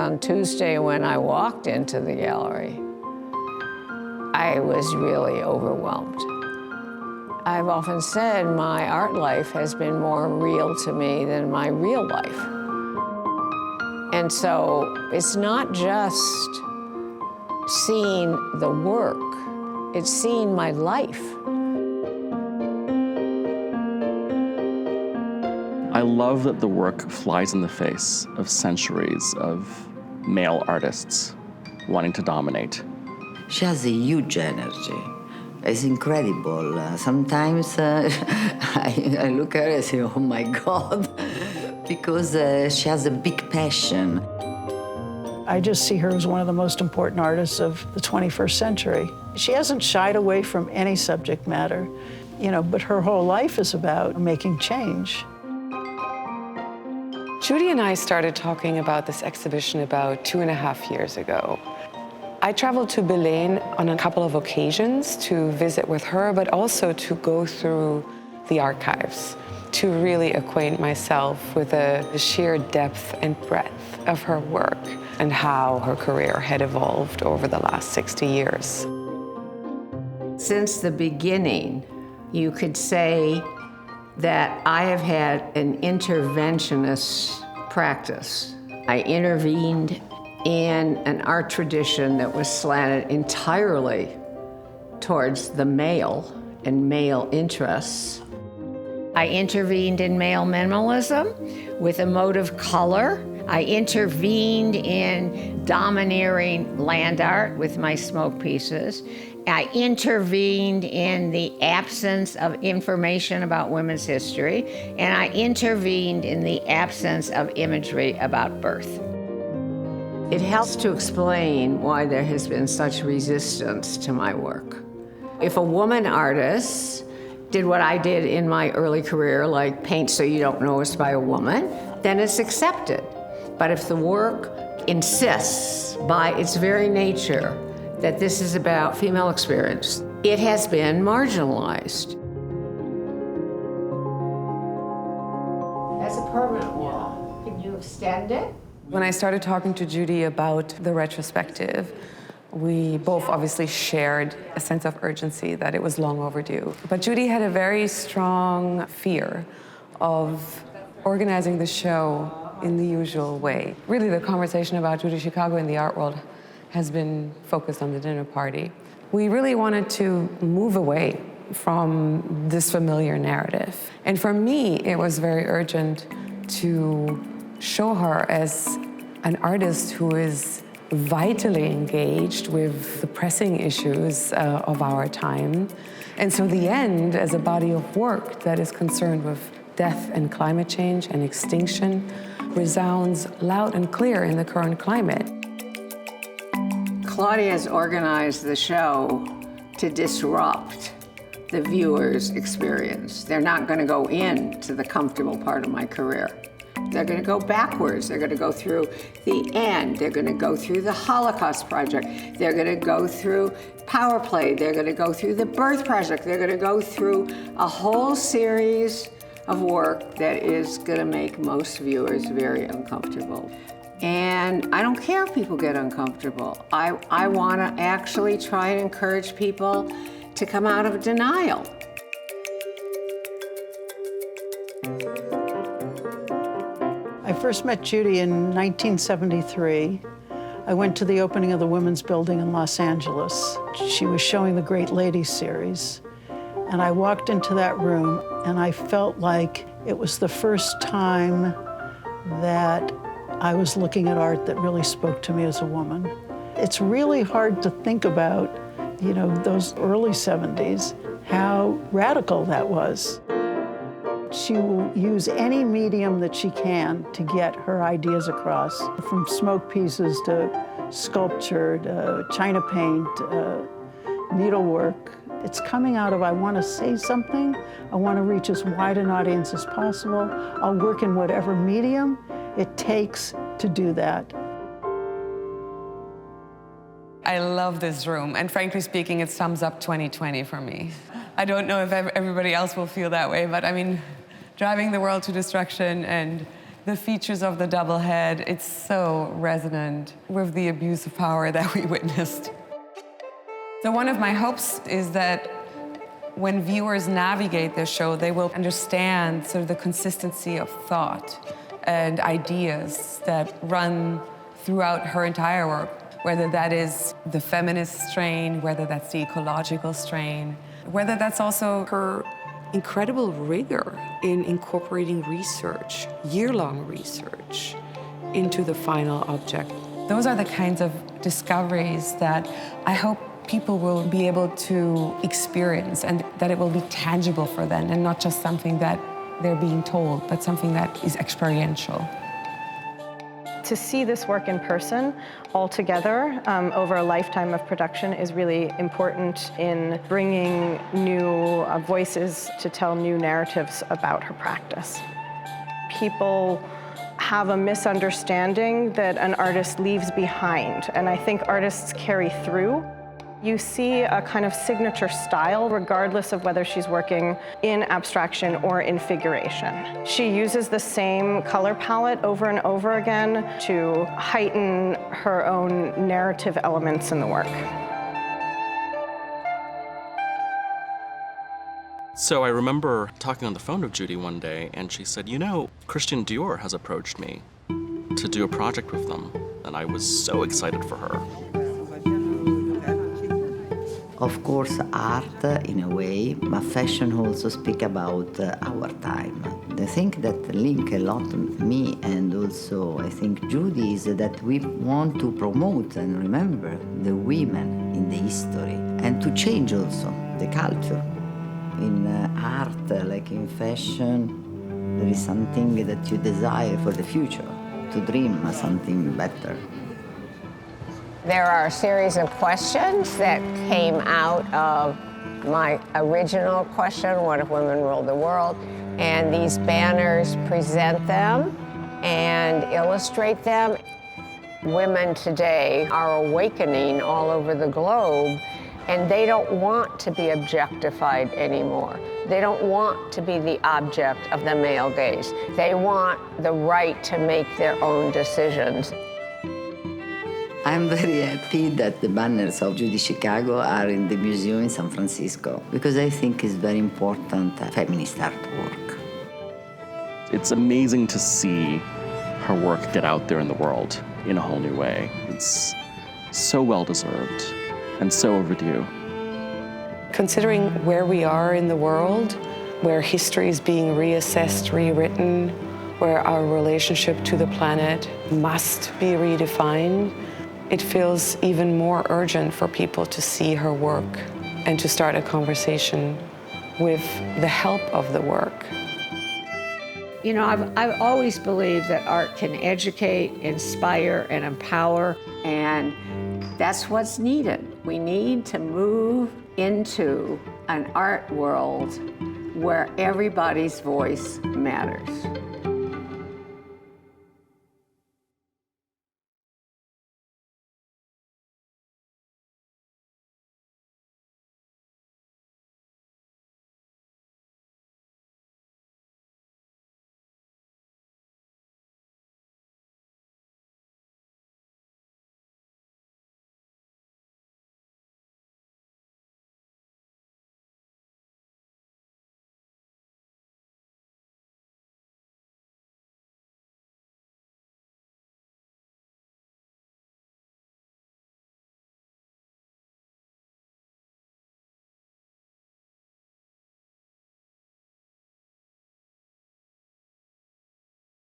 on Tuesday when I walked into the gallery, I was really overwhelmed. I've often said my art life has been more real to me than my real life. And so it's not just seeing the work, it's seeing my life. I love that the work flies in the face of centuries of male artists wanting to dominate. She has a huge energy. It's incredible. Sometimes I look at her and say, oh my God, because she has a big passion. I just see her as one of the most important artists of the 21st century. She hasn't shied away from any subject matter, but her whole life is about making change. Judy and I started talking about this exhibition about 2.5 years ago. I traveled to Belen on a couple of occasions to visit with her, but also to go through the archives, to really acquaint myself with the sheer depth and breadth of her work and how her career had evolved over the last 60 years. Since the beginning, you could say that I have had an interventionist practice. I intervened in an art tradition that was slanted entirely towards the male and male interests. I intervened in male minimalism with emotive color. I intervened in domineering land art with my smoke pieces. I intervened in the absence of information about women's history, and I intervened in the absence of imagery about birth. It helps to explain why there has been such resistance to my work. If a woman artist did what I did in my early career, like paint so you don't know it's by a woman, then it's accepted. But if the work insists by its very nature that this is about female experience, it has been marginalized. That's a permanent wall. Can you extend it? When I started talking to Judy about the retrospective, we both obviously shared a sense of urgency that it was long overdue. But Judy had a very strong fear of organizing the show in the usual way. Really, the conversation about Judy Chicago in the art world has been focused on the dinner party. We really wanted to move away from this familiar narrative. And for me, it was very urgent to show her as an artist who is vitally engaged with the pressing issues of our time. And so the end as a body of work that is concerned with death and climate change and extinction resounds loud and clear in the current climate. Claudia has organized the show to disrupt the viewer's experience. They're not going to go into the comfortable part of my career. They're going to go backwards. They're going to go through the end. They're going to go through the Holocaust Project. They're going to go through Power Play. They're going to go through the Birth Project. They're going to go through a whole series of work that is going to make most viewers very uncomfortable. And I don't care if people get uncomfortable. I want to actually try and encourage people to come out of denial. I first met Judy in 1973. I went to the opening of the Women's Building in Los Angeles. She was showing the Great Ladies series. And I walked into that room and I felt like it was the first time that I was looking at art that really spoke to me as a woman. It's really hard to think about, those early 70s, how radical that was. She will use any medium that she can to get her ideas across, from smoke pieces to sculpture to China paint, needlework. It's coming out of, I want to say something, I want to reach as wide an audience as possible. I'll work in whatever medium it takes to do that. I love this room, and frankly speaking, it sums up 2020 for me. I don't know if everybody else will feel that way, but I mean, driving the world to destruction and the features of the double head. It's so resonant with the abuse of power that we witnessed. So one of my hopes is that when viewers navigate the show, they will understand sort of the consistency of thought and ideas that run throughout her entire work, whether that is the feminist strain, whether that's the ecological strain, whether that's also her incredible rigor in incorporating research, year-long research, into the final object. Those are the kinds of discoveries that I hope people will be able to experience and that it will be tangible for them and not just something that they're being told, but something that is experiential. To see this work in person all together over a lifetime of production is really important in bringing new voices to tell new narratives about her practice. People have a misunderstanding that an artist leaves behind, and I think artists carry through. You see a kind of signature style regardless of whether she's working in abstraction or in figuration. She uses the same color palette over and over again to heighten her own narrative elements in the work. So I remember talking on the phone with Judy one day, and she said, you know, Christian Dior has approached me to do a project with them, and I was so excited for her. Of course, art in a way, but fashion also speak about our time. The thing that link a lot me and also I think Judy is that we want to promote and remember the women in the history and to change also the culture. In art, like in fashion, there is something that you desire for the future, to dream something better. There are a series of questions that came out of my original question, what if women ruled the world? And these banners present them and illustrate them. Women today are awakening all over the globe, and they don't want to be objectified anymore. They don't want to be the object of the male gaze. They want the right to make their own decisions. I'm very happy that the banners of Judy Chicago are in the museum in San Francisco because I think it's very important feminist artwork. It's amazing to see her work get out there in the world in a whole new way. It's so well-deserved and so overdue. Considering where we are in the world, where history is being reassessed, rewritten, where our relationship to the planet must be redefined, it feels even more urgent for people to see her work and to start a conversation with the help of the work. You know, I've always believed that art can educate, inspire, and empower, and that's what's needed. We need to move into an art world where everybody's voice matters.